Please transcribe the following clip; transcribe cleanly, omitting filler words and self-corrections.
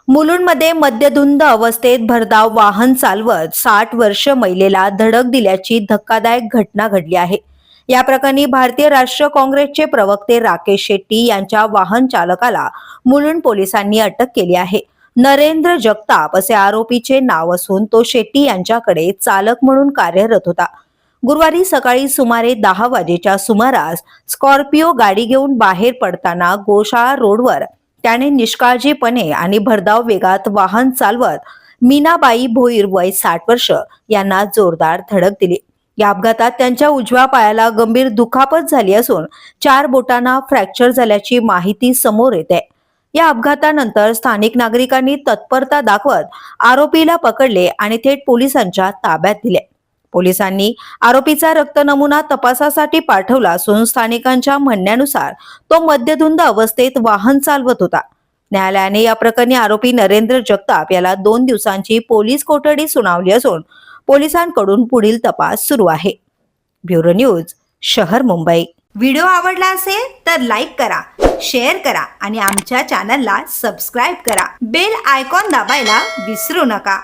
मुलुंडमध्ये मद्यधुंद अवस्थेत भरधाव वाहन चालवत 60 वर्ष महिलेला धडक दिल्याची धक्कादायक घटना घडली आहे। या प्रकरणी भारतीय राष्ट्रीय काँग्रेसचे प्रवक्ते राकेश शेट्टी यांच्या वाहन चालकाला मुलुंड पोलिसांनी अटक केली आहे। नरेंद्र जगताप असे आरोपीचे नाव असून तो शेट्टी यांच्याकडे चालक म्हणून कार्यरत होता। गुरुवारी सकाळी सुमारे 10 वाजेच्या सुमारास स्कॉर्पिओ गाडी घेऊन बाहेर पडताना गोशाळा रोडवर त्याने निष्काळजीपणे आणि भरधाव वेगात वाहन चालवत मीनाबाई भोईर वय 60 वर्ष यांना जोरदार धडक दिली। या अपघातात त्यांच्या उजव्या पायाला गंभीर दुखापत झाली असून 4 बोटांना फ्रॅक्चर झाल्याची माहिती समोर येते। या अपघातानंतर स्थानिक नागरिकांनी तत्परता दाखवत आरोपीला पकडले आणि थेट पोलिसांच्या ताब्यात दिले। पोलिसांनी आरोपीचा रक्त नमुना तपासासाठी पाठवला असून स्थानिकांच्या म्हणण्यानुसार तो मद्यधुंद अवस्थेत वाहन चालवत होता। न्यायालयाने या प्रकरणी आरोपी नरेंद्र जगताप याला 2 दिवसांची पोलीस कोठडी सुनावली असून पोलिसांकडून पुढील तपास सुरू आहे। ब्युरो न्यूज, शहर मुंबई। व्हिडिओ आवडला असेल तर लाईक करा, शेअर करा आणि आमच्या चॅनलला सबस्क्राईब करा। बेल आयकॉन दाबायला विसरू नका।